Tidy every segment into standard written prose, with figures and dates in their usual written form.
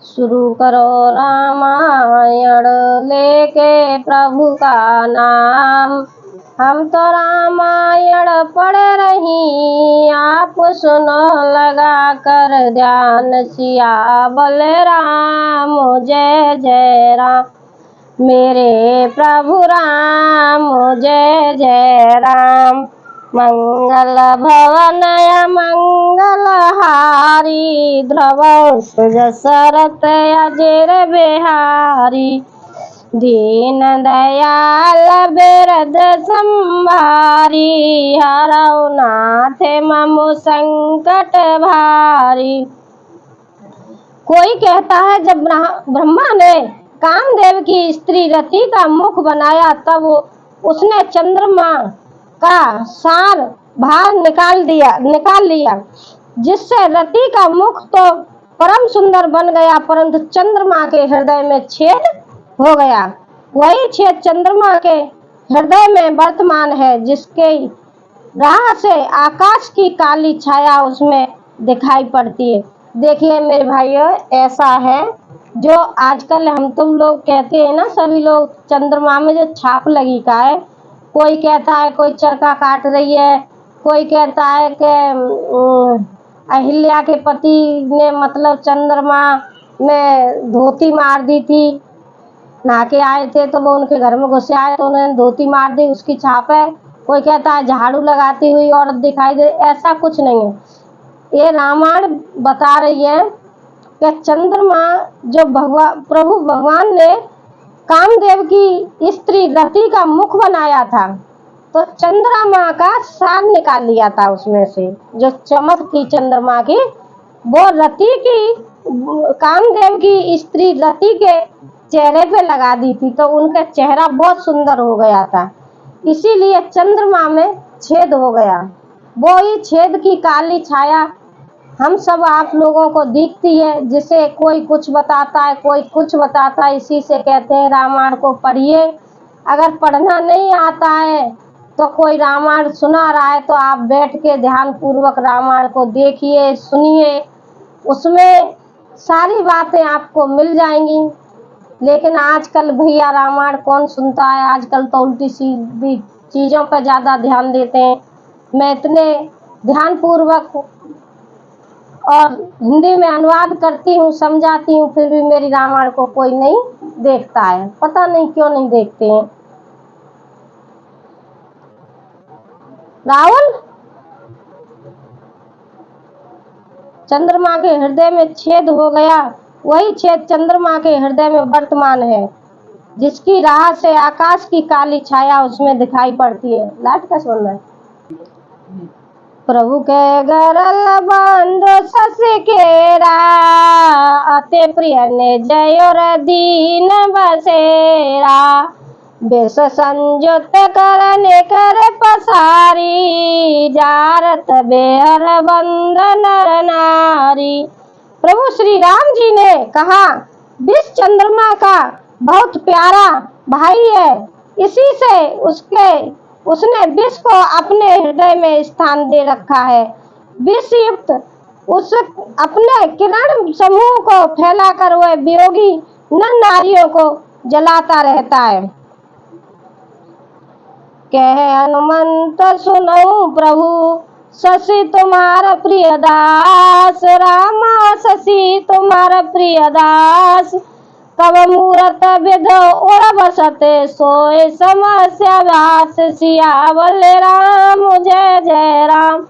शुरू करो रामायण लेके प्रभु का नाम। हम तो रामायण पढ़ रही, आप सुनो लगा कर ध्यान। सिया बोले राम जय जय राम, मेरे प्रभु राम जय जय राम। मंगल भवन मंगल हारी, ध्रुव सुजसरत अजर बिहारी। दीन दयाल बिरद संभारी, हरौ नाथ मम संकट भारी। कोई कहता है जब ब्रह्मा ने कामदेव की स्त्री रति का मुख बनाया तब उसने चंद्रमा का सार भार निकाल लिया, जिससे रति का मुख तो परम सुंदर बन गया, परंतु चंद्रमा के हृदय में छेद हो गया। वही छेद चंद्रमा के हृदय में वर्तमान है, जिसके राह से आकाश की काली छाया उसमें दिखाई पड़ती है। देखिए मेरे भाइयों, ऐसा है जो आजकल हम तुम लोग कहते हैं ना, सभी लोग चंद्रमा में जो छाप लगी का है। कोई कहता है कोई चरखा काट रही है, कोई कहता है कि अहिल्या के पति ने मतलब चंद्रमा में धोती मार दी थी, नहा के आए थे तो वो उनके घर में घुसे आए तो उन्होंने धोती मार दी, उसकी छाप है। कोई कहता है झाड़ू लगाती हुई औरत दिखाई दे, ऐसा कुछ नहीं है। ये रामायण बता रही है कि चंद्रमा जो प्रभु भगवान ने कामदेव की स्त्री रति का मुख बनाया था, तो चंद्रमा का सार निकाल लिया था उसमें से। जो चमक थी चंद्रमा की, वो रति की कामदेव की स्त्री रति के चेहरे पे लगा दी थी, तो उनका चेहरा बहुत सुंदर हो गया था, इसीलिए चंद्रमा में छेद हो गया। वो ही छेद की काली छाया हम सब आप लोगों को दिखती है, जिसे कोई कुछ बताता है कोई कुछ बताता है। इसी से कहते हैं रामायण को पढ़िए। अगर पढ़ना नहीं आता है तो कोई रामायण सुना रहा है तो आप बैठ के ध्यान पूर्वक रामायण को देखिए, सुनिए, उसमें सारी बातें आपको मिल जाएंगी। लेकिन आजकल भैया रामायण कौन सुनता है, आजकल तो उल्टी सीधी चीज़ों पर ज़्यादा ध्यान देते हैं। मैं इतने ध्यान पूर्वक और हिंदी में अनुवाद करती हूँ, समझाती हूँ, फिर भी मेरी रामायण को कोई नहीं देखता है, पता नहीं क्यों नहीं देखते हैं। राहुल, चंद्रमा के हृदय में छेद हो गया, वही छेद चंद्रमा के हृदय में वर्तमान है, जिसकी राह से आकाश की काली छाया उसमें दिखाई पड़ती है। लाइट का सुनना है। प्रभु के गरल बंधु सस केरा, अति प्रिय ने जयोर दीन बसेरा। बेस संयुक्त करने कर पसारी, जारत बेहर बंधन नारी। प्रभु श्री राम जी ने कहा विष चंद्रमा का बहुत प्यारा भाई है, इसी से उसने विष को अपने हृदय में स्थान दे रखा है। विष युक्त उस अपने किरण समूह को फैलाकर वह वियोगी नर नारियों को जलाता रहता है। कह हनुमंत सुनो प्रभु, शशि तुम्हारा प्रिय दास। रामा शशि तुम्हारा प्रिय दास, कब मूरत विध उड़ बसते, सोए समस्या व्यास। सिया बोले राम जय जय राम,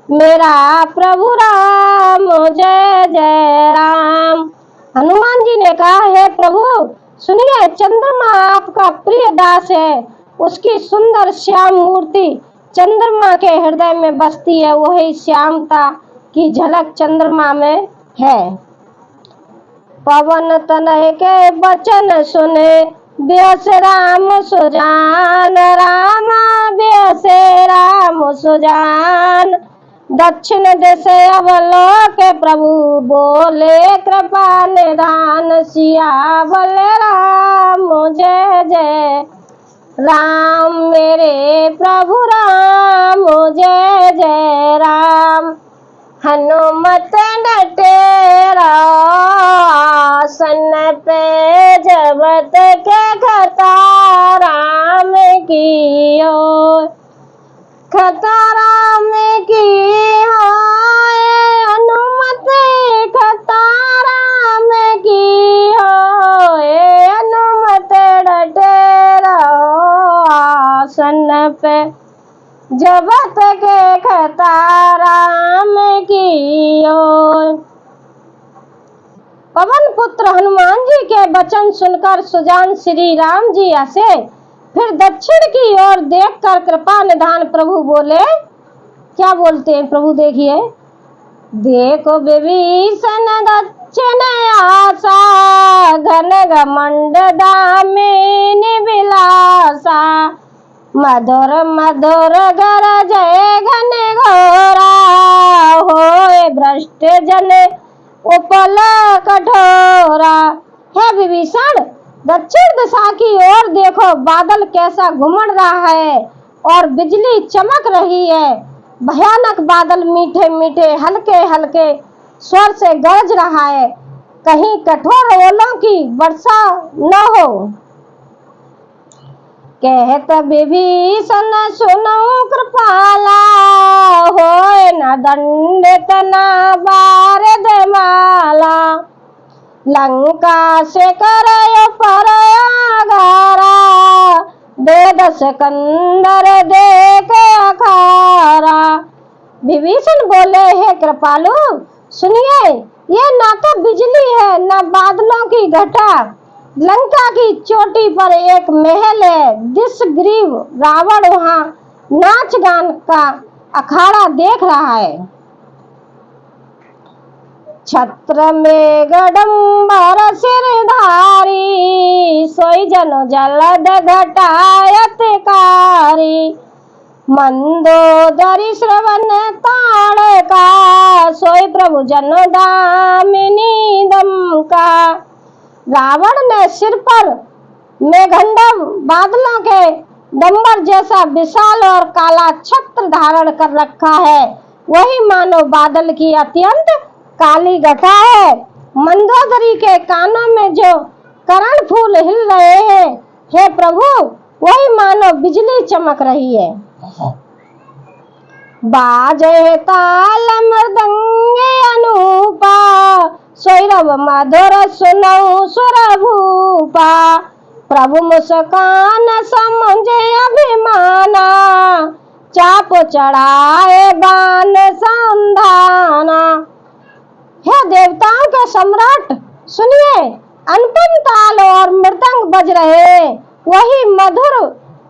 मेरा प्रभु राम जय जय राम। हनुमान जी ने कहा हे प्रभु सुनिए, चंद्रमा आपका प्रिय दास है, उसकी सुंदर श्याम मूर्ति चंद्रमा के हृदय में बसती है, वही श्यामता की झलक चंद्रमा में है। पवन तनय के वचन सुने, व्यास राम सुजान। रामा व्यास राम सुजान, दक्षिण दिश अवलोक प्रभु बोले कृपा निधान। सिया बोले राम जय जय राम, मेरे प्रभु राम जय जय राम। हनुमत डटेरा खताराम की होए, अनुमति खताराम की होए, अनुमति डटे रहो आसन पे, जबत के खताराम की ओर। पवन पुत्र हनुमान जी के वचन सुनकर सुजान श्री राम जी हंसे, फिर दक्षिण की ओर देखकर कृपा निधान प्रभु बोले। क्या बोलते हैं प्रभु, देखिए। देखो विभीषण दक्षिण आशा, घन घमंड दामिनी विलासा, मधुर मधुर गरजय घन घोरा, होए भ्रष्ट जन उपल कठोरा। हे विभीषण, दक्षिण दिशा की ओर देखो, बादल कैसा घुमड़ रहा है और बिजली चमक रही है। भयानक बादल मीठे मीठे हल्के हल्के स्वर से गरज रहा है, कहीं कठोर ओलों की वर्षा न हो। कहत विभीषण सुनो कृपाला, होए न दंडित न बारद माला, लंका से करयो परयागारा, दे दस कंदर देख अखारा। विभीषण बोले, हे कृपालु सुनिए, ये ना तो बिजली है न बादलों की घटा, लंका की चोटी पर एक महल है, दिशग्रीव रावण वहाँ नाच गान का अखाड़ा देख रहा है। छत्र में गडम्बर सिरधारी, सोई जनो जलद घटायतकारी, मंदोदरी श्रवण ताड़का, सोई प्रभु जनो दामिनी दमका। रावण ने सिर पर मेघंडम बादलों के डंबर जैसा विशाल और काला छत्र धारण कर रखा है, वही मानो बादल की अत्यंत काली घटा है। मंदोदरी के कानों में जो करण फूल हिल रहे हैं, हे प्रभु, वही मानो बिजली चमक रही है। बाजे ताल मृदंग अनूपा, सोईरव मधुर सुनऊ सुर भूपा, प्रभु मुस्कान समझे अभिमाना, चाप चढ़ाए बान संधाना। हे देवताओं के सम्राट सुनिए, अनुपम ताल और मृदंग बज रहे, वही मधुर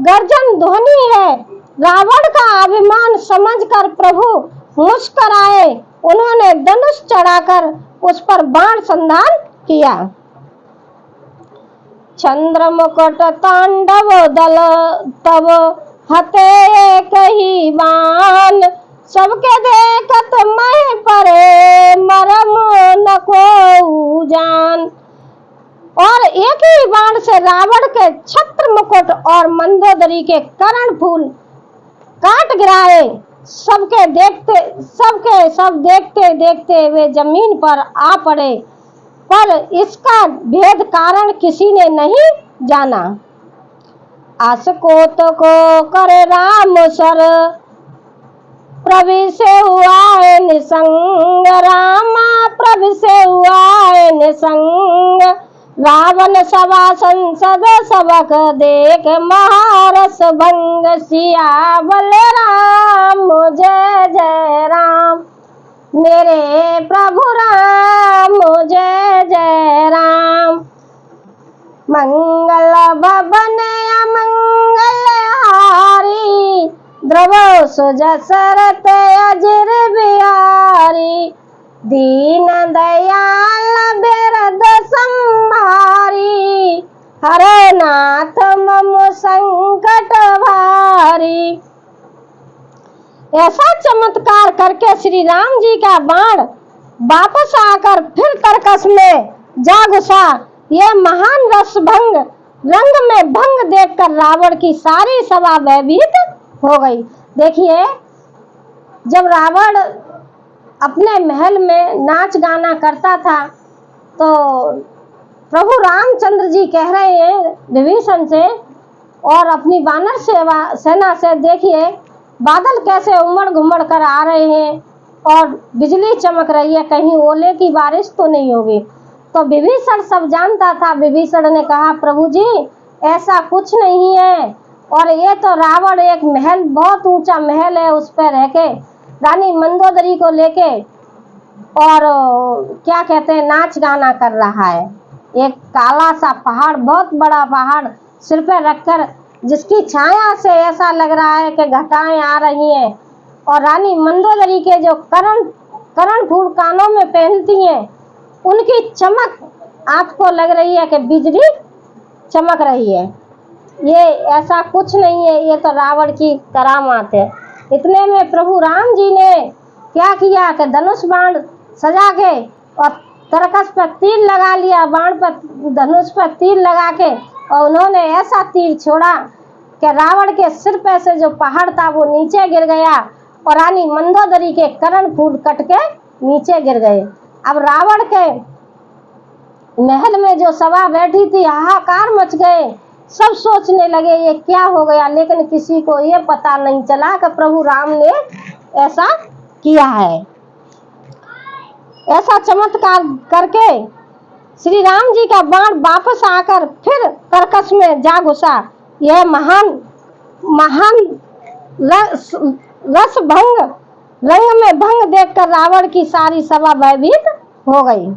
गर्जन ध्वनि है। रावण का अभिमान समझकर प्रभु मुस्कुराए, उन्होंने धनुष चढ़ाकर उस पर बाण संधान किया। चंद्र मुकुट तांडव दल तब हते एक ही बाण, सबके देखत मह परे मरम न को जान। और एक ही बाण से रावण के छत्र मुकुट और मंदोदरी के कर्ण फूल काट गिराए। सब देखते देखते वे जमीन पर आ पड़े, पर इसका भेद कारण किसी ने नहीं जाना। आसकोत को करे राम सर, प्रभु से हुआ है निसंग, रामा प्रभु से हुआ है निसंग। रावण सभा संसद सबक देख, महारस भंग सियावल राम जय जय राम। मेरे प्रभु राम जय जय राम। मंगल भवन अमंगल हारी, द्रवो सुजसरत अजर बिहारी। दीन दयाल बिरद संभारी, हरे नाथ मम संकट भारी। ऐसा चमत्कार करके श्री राम जी का बाण वापस आकर फिर तरकस में जा घुसा। यह महान रस भंग रंग में भंग देखकर रावण की सारी सभा भयभीत हो गई। देखिए, जब रावण अपने महल में नाच गाना करता था तो प्रभु रामचंद्र जी कह रहे हैं विभीषण से और अपनी वानर सेना से, देखिए बादल कैसे उमड़ घुमड़ कर आ रहे हैं और बिजली चमक रही है, कहीं ओले की बारिश तो नहीं होगी। तो विभीषण सब जानता था। विभीषण ने कहा, प्रभु जी ऐसा कुछ नहीं है, और ये तो रावण एक महल, बहुत ऊंचा महल है, उस पर रह के रानी मंदोदरी को लेके और क्या कहते हैं नाच गाना कर रहा है। एक काला सा पहाड़, बहुत बड़ा पहाड़ सिर पर रखकर, जिसकी छाया से ऐसा लग रहा है कि घटाएं आ रही हैं, और रानी मंदोदरी के जो करण फूल कानों में पहनती हैं, उनकी चमक आपको लग रही है कि बिजली चमक रही है। ये ऐसा कुछ नहीं है, ये तो रावण की करामात है। इतने में प्रभु राम जी ने क्या किया कि धनुष बाण सजा के और तरकस पर तीर लगा लिया, बाण पर धनुष पर तीर लगा के, और उन्होंने ऐसा तीर छोड़ा कि रावण के सिर पे से जो पहाड़ था वो नीचे गिर गया, और रानी मंदोदरी के करण फूल कट के नीचे गिर गए। अब रावण के महल में जो सभा बैठी थी, हाहाकार मच गए, सब सोचने लगे ये क्या हो गया, लेकिन किसी को ये पता नहीं चला कि प्रभु राम ने ऐसा किया है। ऐसा चमत्कार करके श्री राम जी का बाण वापस आकर फिर तरकस में जा घुसा। यह महान रस भंग, रंग में भंग देखकर रावण की सारी सभा भयभीत हो गई।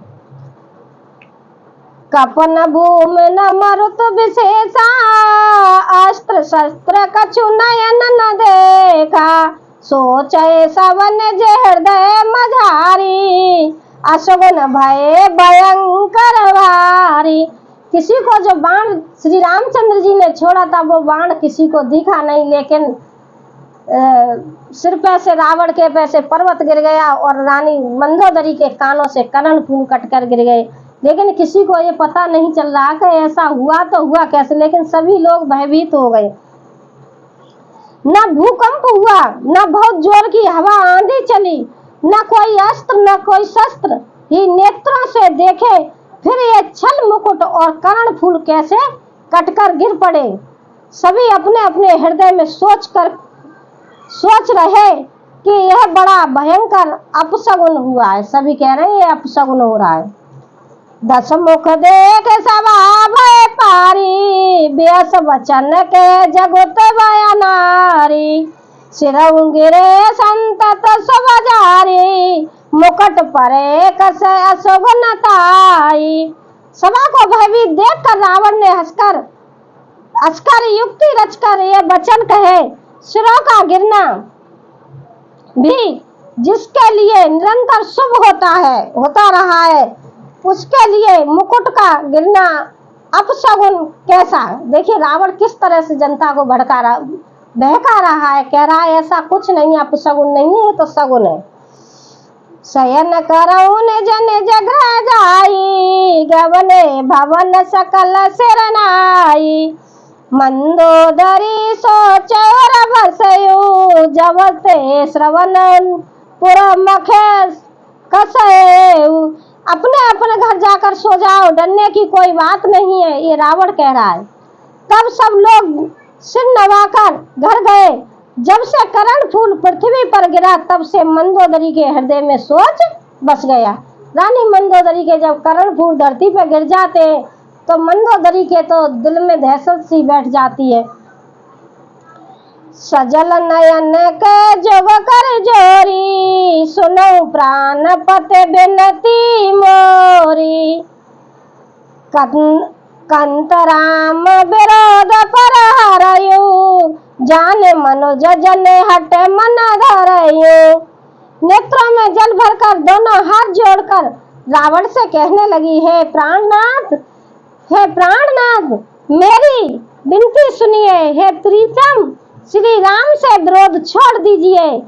कपन भूमि न मरुत विशेषा, अस्त्र शस्त्र कछु नयन न देखा, सोचे सवन जे हृदय मझारी, अशुभन भय भयंकर भारी। किसी को जो बाण श्री रामचंद्र जी ने छोड़ा था वो बाण किसी को दिखा नहीं, लेकिन सिर पे से रावण के पैसे पर्वत गिर गया और रानी मंदोदरी के कानों से करण फूल कटकर गिर गए। लेकिन किसी को ये पता नहीं चल रहा कि ऐसा हुआ तो हुआ कैसे, लेकिन सभी लोग भयभीत हो गए। न भूकंप हुआ, न बहुत जोर की हवा आंधी चली, न कोई अस्त्र न कोई शस्त्र ही नेत्रों से देखे, फिर ये छल मुकुट और कर्ण फूल कैसे कटकर गिर पड़े। सभी अपने अपने हृदय में सोच रहे कि यह बड़ा भयंकर अपशगुन हुआ है। सभी कह रहे हैं ये अपशगुन हो रहा है। दस मुख देख सभा भय पारी, व्यस वचन के जगत बयानारी, सिरऊ गिरे संतत सुबजारी, मुकुट परे कस अशुभनताई। सभा को भयभीत देखकर रावण ने हंसकर युक्ति रचकर ये वचन कहे, सिरों का गिरना भी जिसके लिए निरंतर शुभ होता रहा है, उसके लिए मुकुट का गिरना अपशगुन कैसा। देखिए रावण किस तरह से जनता को बहका रहा है, कह रहा है ऐसा कुछ नहीं, अपशगुन नहीं है तो शगुन है। शयन करऊ निज निज गृह जाई, गवने भवन सकल सिरनाई, मंदोदरी सोचे बसयु, जब ते श्रवण पुर मखे कसयु। अपने अपने घर जाकर सो जाओ, डरने की कोई बात नहीं है, ये रावण कह रहा है। तब सब लोग सिर नवाकर घर गए। जब से करण फूल पृथ्वी पर गिरा तब से मंदोदरी के हृदय में सोच बस गया। रानी मंदोदरी के जब करण फूल धरती पर गिर जाते हैं तो मंदोदरी के तो दिल में दहशत सी बैठ जाती है। सजल नयन के जोग कर जोरी, सुनो प्राण पते बिनती मोरी, कंतराम विरोध पर हरयु, जाने मनुज जने हटे मन धरयु। नेत्रों में जल भरकर दोनों हाथ जोड़कर रावण से कहने लगी, हे प्राणनाथ मेरी विनती सुनिए, हे प्रीतम श्री राम से विरोध छोड़ दीजिए,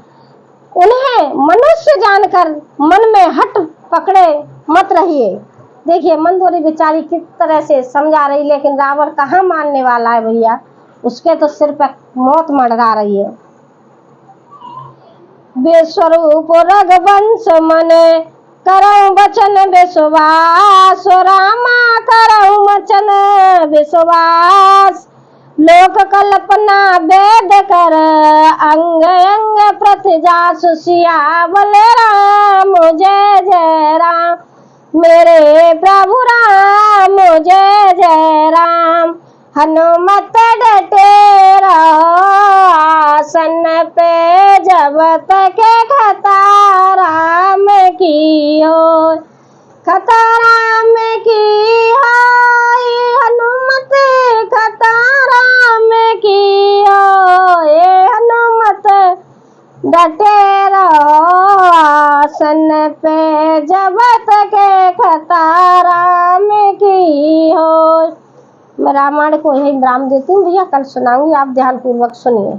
उन्हें मनुष्य जानकर मन में हट पकड़े मत रहिए। देखिए मंदोदरी बेचारी किस तरह से समझा रही, लेकिन रावण कहाँ मानने वाला है भैया, उसके तो सिर पर मौत मंडरा रही है। बेस्वरूप रघुवंश मने करऊं वचन विश्वास, रामा करऊं वचन विश्वास, लोक कल्पना वेद कर अंग अंग प्रतिजास सियावल राम जय जय राम मेरे प्रभु राम जय जय राम। हनुमत डटे रहो आसन पे जब तक कथा राम की हो, कथा राम की होई हनुमत कथा राम की हो। ये हनुमत डटे रहो आसन पे जब तक कथा राम की हो। मैं रामायण को यही विराम देती हूँ भैया, कल सुनाऊंगी, आप ध्यान पूर्वक सुनिए।